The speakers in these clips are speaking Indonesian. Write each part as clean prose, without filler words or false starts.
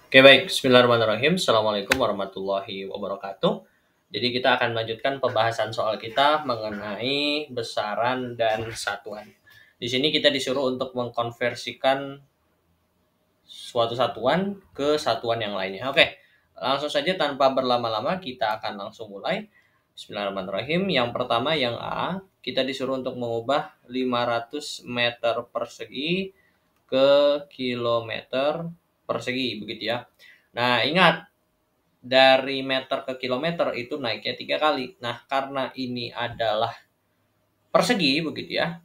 Oke baik, bismillahirrahmanirrahim. Assalamualaikum warahmatullahi wabarakatuh. Jadi kita akan melanjutkan pembahasan soal kita mengenai besaran dan satuan. Di sini kita disuruh untuk mengkonversikan suatu satuan ke satuan yang lainnya. Oke, langsung saja tanpa berlama-lama kita akan langsung mulai. Bismillahirrahmanirrahim. Yang pertama yang A, kita disuruh untuk mengubah 500 meter persegi ke kilometer persegi begitu ya. Nah, ingat dari meter ke kilometer itu naiknya 3 kali. Nah, karena ini adalah persegi begitu ya,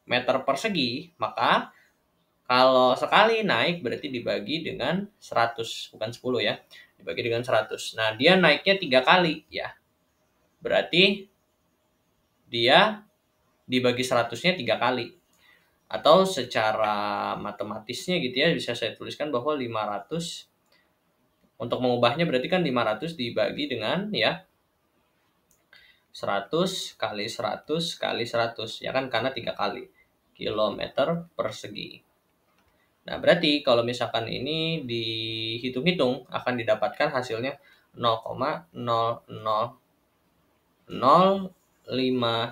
meter persegi, maka kalau sekali naik berarti dibagi dengan 100, bukan 10 ya, dibagi dengan 100. Nah, dia naiknya 3 kali ya, berarti dia dibagi 100-nya 3 kali. Atau secara matematisnya gitu ya, bisa saya tuliskan bahwa 500, untuk mengubahnya berarti kan 500 dibagi dengan ya 100 kali 100 kali 100 ya kan, karena 3 kali kilometer persegi. Nah, berarti kalau misalkan ini dihitung-hitung akan didapatkan hasilnya 0,0005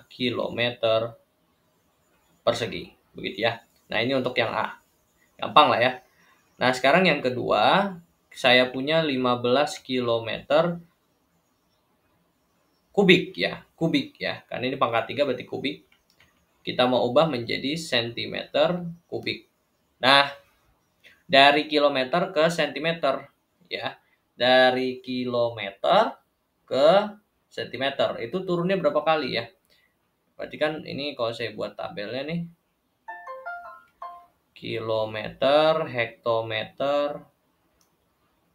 kilometer persegi begitu ya. Nah, ini untuk yang A. Gampang lah ya. Nah, sekarang yang kedua, saya punya 15 kilometer kubik ya. Karena ini pangkat 3 berarti kubik. Kita mau ubah menjadi sentimeter kubik. Nah, dari kilometer ke sentimeter ya. Dari kilometer ke sentimeter itu turunnya berapa kali ya? Berarti kan ini kalau saya buat tabelnya nih, kilometer, hektometer,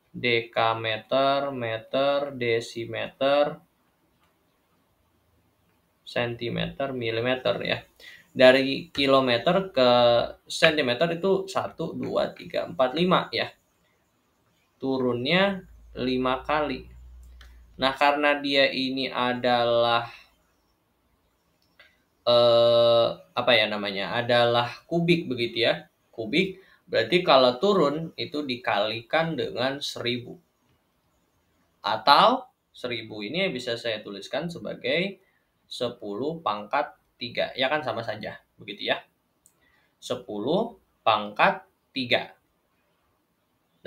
dekameter, meter, desimeter, sentimeter, milimeter ya. Dari kilometer ke sentimeter itu 1, 2, 3, 4, 5 ya. Turunnya 5 kali. Nah, karena dia ini adalah apa ya namanya? Adalah kubik begitu ya. Kubik berarti kalau turun itu dikalikan dengan 1000. Atau 1000 ini bisa saya tuliskan sebagai 10 pangkat 3. Ya kan, sama saja begitu ya. 10 pangkat 3.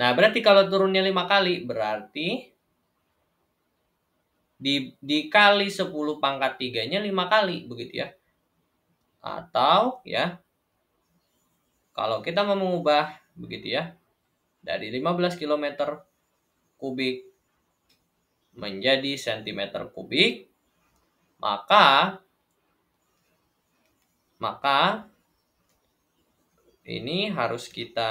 Nah, berarti kalau turunnya 5 kali berarti dikali 10 pangkat 3-nya 5 kali begitu ya. Atau ya, kalau kita mau mengubah begitu ya, dari 15 km kubik menjadi cm kubik, maka ini harus kita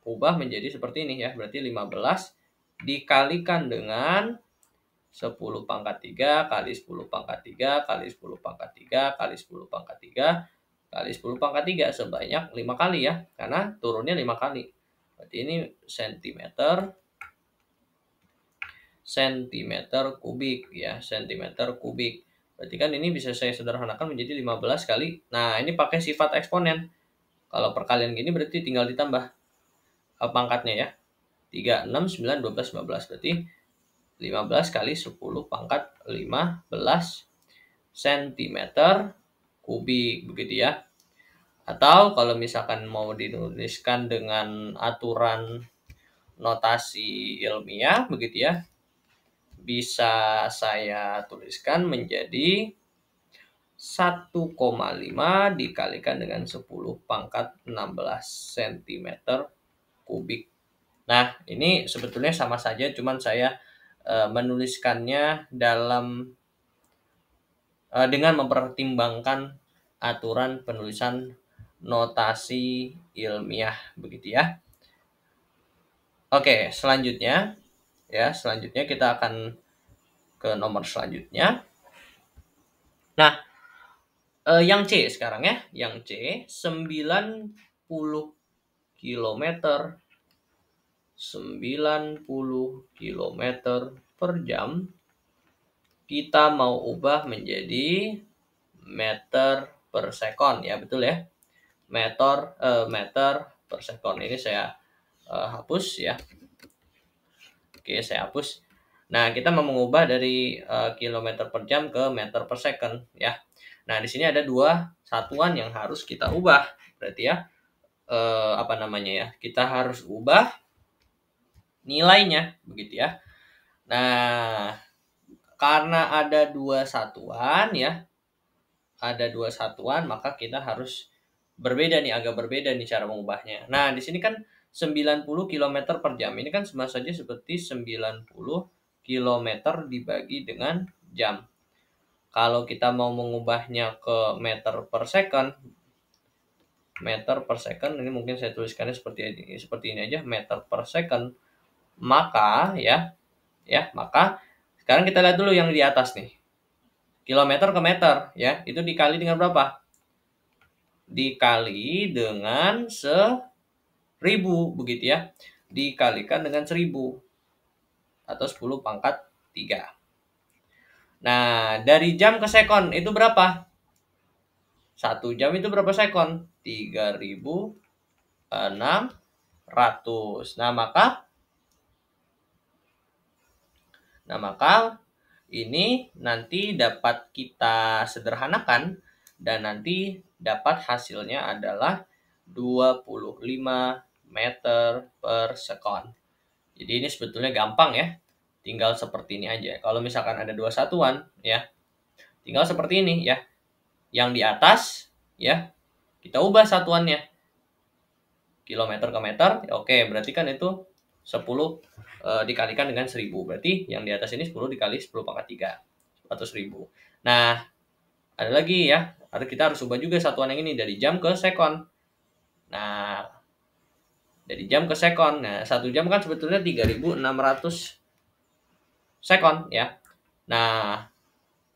ubah menjadi seperti ini ya. Berarti 15 dikalikan dengan 10 pangkat 3 kali 10 pangkat 3 kali 10 pangkat 3 kali 10 pangkat 3 kali 10 pangkat 3 sebanyak 5 kali ya, karena turunnya 5 kali. Berarti ini sentimeter kubik ya, sentimeter kubik. Berarti kan ini bisa saya sederhanakan menjadi 15 kali. Nah, ini pakai sifat eksponen. Kalau perkalian gini berarti tinggal ditambah pangkatnya ya. 3, 6, 9, 12, 15. Berarti 15 kali 10 pangkat 15 cm kubik begitu ya. Atau kalau misalkan mau dituliskan dengan aturan notasi ilmiah begitu ya, bisa saya tuliskan menjadi 1,5 dikalikan dengan 10 pangkat 16 cm kubik. Nah, ini sebetulnya sama saja, cuman saya menuliskannya dengan mempertimbangkan aturan penulisan notasi ilmiah begitu ya. Oke, selanjutnya kita akan ke nomor selanjutnya. Nah, yang C sekarang ya, yang C 90 km 90 km per jam kita mau ubah menjadi meter per sekon ya, betul ya. Meter per sekon ini saya hapus ya. Oke, saya hapus. Nah, kita mau mengubah dari kilometer per jam ke meter per second ya. Nah, di sini ada dua satuan yang harus kita ubah. Berarti ya, apa namanya ya? Kita harus ubah nilainya, begitu ya. Nah, karena ada dua satuan ya, maka kita harus berbeda nih, agak berbeda nih cara mengubahnya. Nah, di sini kan 90 km per jam. Ini kan sama saja seperti 90 km dibagi dengan jam. Kalau kita mau mengubahnya ke meter per second, ini mungkin saya tuliskannya seperti ini aja, meter per second. Maka maka sekarang kita lihat dulu yang di atas nih. Kilometer ke meter ya, itu dikali dengan berapa? Dikali dengan 1000 begitu ya. Dikalikan dengan 1000 atau 10 pangkat 3. Nah, dari jam ke sekon itu berapa? 1 jam itu berapa sekon? 3600. Nah, maka ini nanti dapat kita sederhanakan dan nanti dapat hasilnya adalah 25 meter per sekon. Jadi ini sebetulnya gampang ya. Tinggal seperti ini aja. Kalau misalkan ada dua satuan ya, tinggal seperti ini ya. Yang di atas ya, kita ubah satuannya. Kilometer ke meter, ya oke, berarti kan itu 10 dikalikan dengan 1000. Berarti yang di atas ini 10 dikali 10 pangkat 3 atau 1000. Nah, ada lagi ya. Kita harus ubah juga satuan yang ini dari jam ke sekon. Nah, dari jam ke sekon. Nah, 1 jam kan sebetulnya 3600 sekon ya. Nah,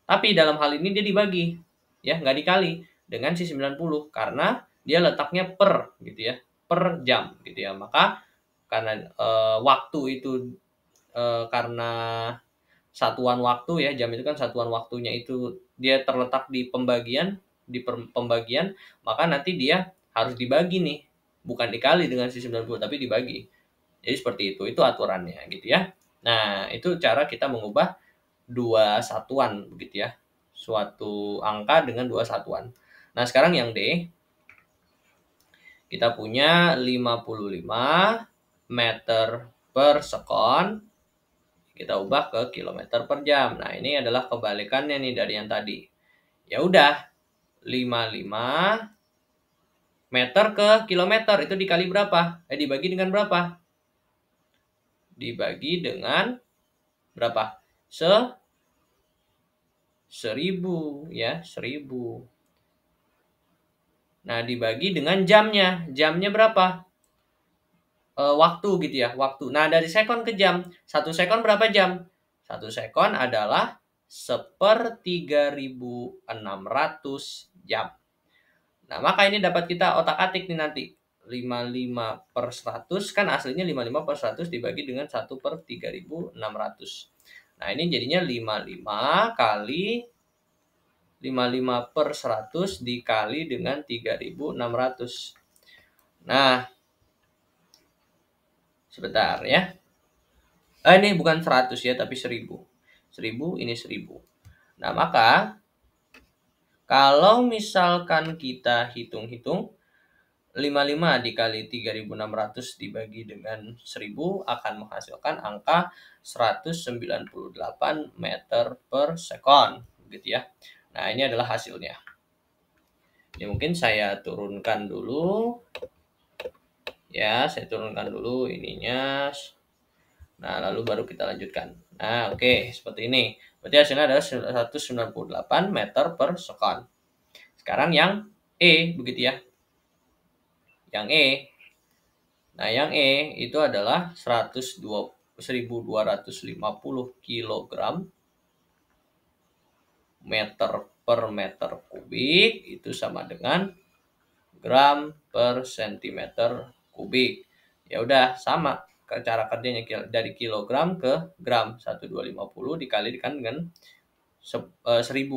tapi dalam hal ini dia dibagi ya, nggak dikali dengan si 90 karena dia letaknya per gitu ya, per jam gitu ya. Maka karena waktu itu karena satuan waktu ya, jam itu kan satuan waktunya itu dia terletak di pembagian, maka nanti dia harus dibagi nih, bukan dikali dengan si 90 tapi dibagi. Jadi seperti itu aturannya gitu ya. Nah, itu cara kita mengubah dua satuan begitu ya. Suatu angka dengan dua satuan. Nah, sekarang yang D, kita punya 55 meter per sekon. Kita ubah ke kilometer per jam. Nah, ini adalah kebalikannya nih dari yang tadi. Ya udah, 55 meter ke kilometer itu dikali berapa? Dibagi dengan berapa? Dibagi dengan berapa? 1000 ya, 1000. Nah, dibagi dengan jamnya. Jamnya berapa? Waktu gitu ya, waktu. Nah, dari sekon ke jam. 1 sekon berapa jam? 1 sekon adalah 1/3600 jam. Nah, maka ini dapat kita otak-atik nih nanti. 55 per 100 kan aslinya 55 per 100 dibagi dengan 1/3600. Nah, ini jadinya 55 kali 55 per 100 dikali dengan 3600. Nah, sebentar ya. Ini bukan 100 ya, tapi 1000. 1000 ini 1000. Nah, maka kalau misalkan kita hitung-hitung 55 dikali 3600 dibagi dengan 1000 akan menghasilkan angka 198 meter per sekon gitu ya. Nah, ini adalah hasilnya. Ya, mungkin saya turunkan dulu. Ya, saya turunkan dulu ininya. Nah, lalu baru kita lanjutkan. Nah, oke, seperti ini. Berarti hasilnya adalah 198 meter per sekon. Sekarang yang E, begitu ya. Yang E. Nah, yang E itu adalah 1250 kg meter per meter kubik itu sama dengan gram per sentimeter kubik. Ya udah sama cara kerjanya dari kilogram ke gram. 1250 dikalikan dengan 1000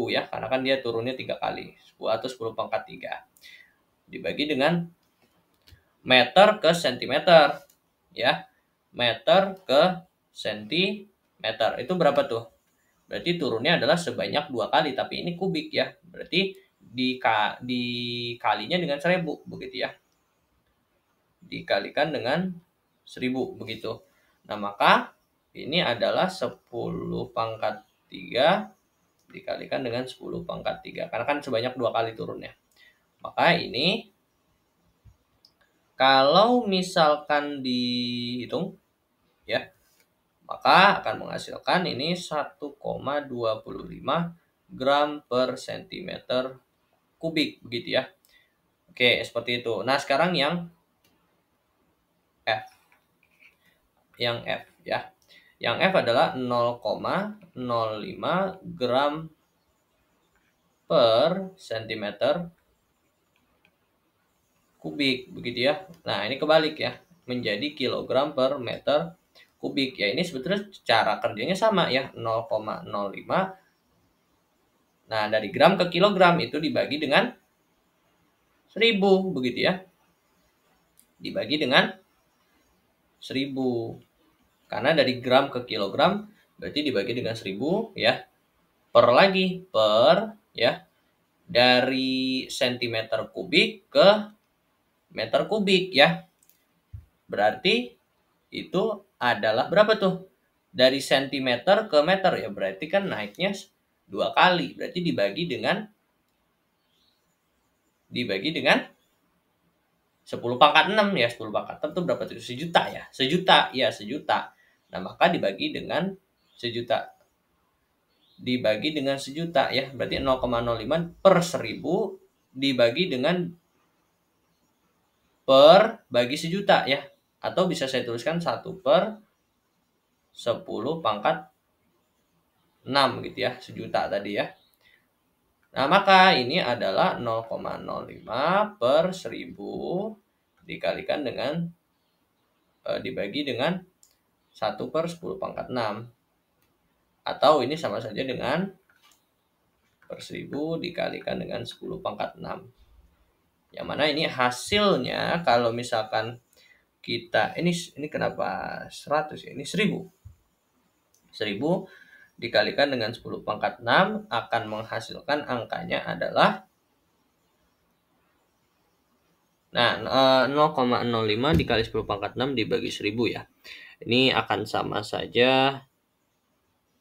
ya, karena kan dia turunnya 3 kali atau 10 pangkat 3 dibagi dengan meter ke sentimeter ya, meter ke sentimeter. Itu berapa tuh? Berarti turunnya adalah sebanyak 2 kali, tapi ini kubik ya. Berarti dikalinya dengan 1000 begitu ya. Dikalikan dengan 1000 begitu. Nah, maka ini adalah 10 pangkat 3 dikalikan dengan 10 pangkat 3. Karena kan sebanyak 2 kali turunnya. Maka ini kalau misalkan dihitung ya, maka akan menghasilkan ini 1,25 gram per sentimeter kubik begitu ya. Oke, seperti itu. Nah, sekarang yang F. Yang F ya. Yang F adalah 0,05 gram per sentimeter kubik begitu ya. Nah, ini kebalik ya, menjadi kilogram per meter kubik. Ya, ini sebetulnya cara kerjanya sama ya, 0,05. Nah, dari gram ke kilogram itu dibagi dengan 1000 begitu ya. Dibagi dengan 1000. Karena dari gram ke kilogram berarti dibagi dengan 1000 ya. Per lagi per ya. Dari sentimeter kubik ke meter kubik ya. Berarti itu adalah berapa tuh? Dari sentimeter ke meter ya, berarti kan naiknya 2 kali. Berarti dibagi dengan 10 pangkat 6 ya. 10 pangkat 6 itu berapa tuh? Sejuta ya. Sejuta ya, sejuta. Nah, maka dibagi dengan sejuta. Dibagi dengan sejuta ya. Berarti 0,05 per 1000 dibagi dengan per bagi sejuta ya. Atau bisa saya tuliskan 1 per 10 pangkat 6 gitu ya, sejuta tadi ya. Nah, maka ini adalah 0,05 per 1000 dikalikan dengan dibagi dengan 1 per 10 pangkat 6. Atau ini sama saja dengan per 1000 dikalikan dengan 10 pangkat 6. Yang mana ini hasilnya kalau misalkan kita ini kenapa 100 ya? Ini 1000. 1000 dikalikan dengan 10 pangkat 6 akan menghasilkan angkanya adalah 0,05 dikali 10 pangkat 6 dibagi 1000 ya. Ini akan sama saja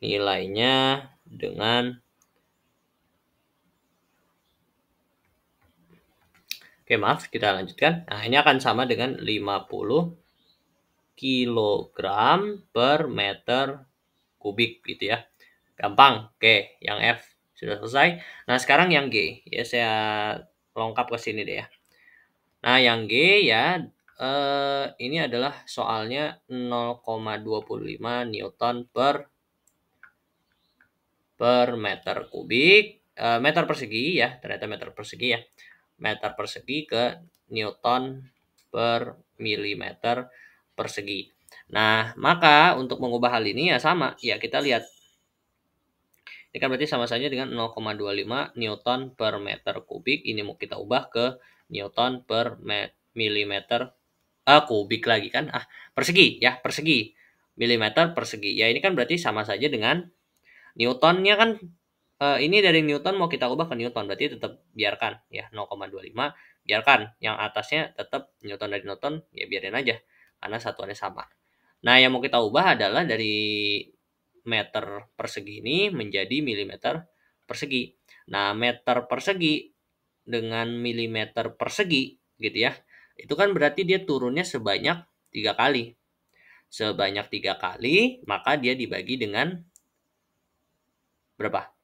nilainya dengan Oke, maaf, kita lanjutkan. Nah, ini akan sama dengan 50 kilogram per meter kubik gitu ya. Gampang. Oke, yang F sudah selesai. Nah, sekarang yang G. Ya, saya lengkap ke sini deh ya. Nah, yang G ya, ini adalah soalnya 0,25 Newton per meter kubik. Meter persegi ya, ternyata meter persegi ya. Meter persegi ke Newton per milimeter persegi. Nah, maka untuk mengubah hal ini ya sama. Ya, kita lihat. Ini kan berarti sama saja dengan 0,25 Newton per meter kubik. Ini mau kita ubah ke Newton per milimeter kubik lagi kan. Persegi ya, persegi. Milimeter persegi. Ya, ini kan berarti sama saja dengan Newtonnya kan ini dari Newton mau kita ubah ke Newton, berarti tetap biarkan ya 0,25, biarkan yang atasnya tetap Newton dari Newton, ya biarin aja karena satuannya sama. Nah, yang mau kita ubah adalah dari meter persegi ini menjadi milimeter persegi. Nah, meter persegi dengan milimeter persegi gitu ya. Itu kan berarti dia turunnya sebanyak 3 kali. Sebanyak 3 kali, maka dia dibagi dengan berapa?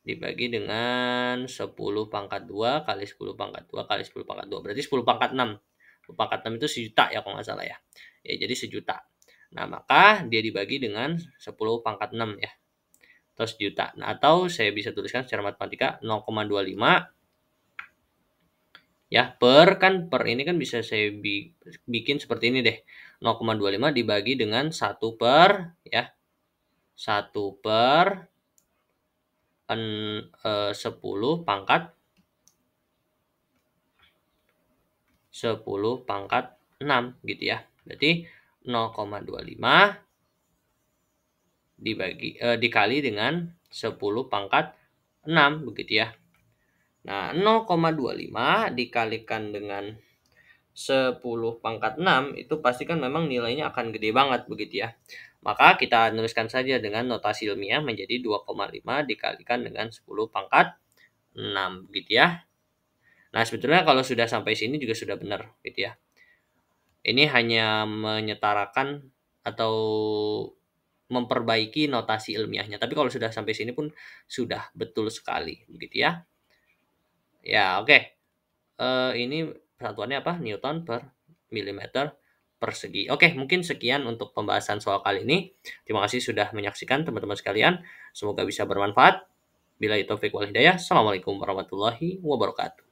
Dibagi dengan 10 pangkat 2 kali 10 pangkat 2 kali 10 pangkat 2. Berarti 10 pangkat 6. 10 pangkat 6 itu sejuta ya kalau nggak salah ya. Ya, jadi sejuta. Nah, maka dia dibagi dengan 10 pangkat 6 ya. Atau sejuta. Nah, atau saya bisa tuliskan secara matematika 0,25 ya, per ini kan bisa saya bikin seperti ini deh. 0,25 dibagi dengan 1 per ya. 1 per 10 pangkat 10 pangkat 6 gitu ya. Berarti 0,25 dikali dengan 10 pangkat 6 begitu ya. Nah, 0,25 dikalikan dengan 10 pangkat 6 itu pasti kan memang nilainya akan gede banget begitu ya. Maka kita nuliskan saja dengan notasi ilmiah menjadi 2,5 dikalikan dengan 10 pangkat 6 gitu ya. Nah, sebetulnya kalau sudah sampai sini juga sudah benar gitu ya. Ini hanya menyetarakan atau memperbaiki notasi ilmiahnya. Tapi kalau sudah sampai sini pun sudah betul sekali begitu ya. Ya, oke. Ini satuannya apa? Newton per milimeter persegi. Oke, mungkin sekian untuk pembahasan soal kali ini. Terima kasih sudah menyaksikan teman-teman sekalian. Semoga bisa bermanfaat. Billahi taufik wal hidayah. Assalamualaikum warahmatullahi wabarakatuh.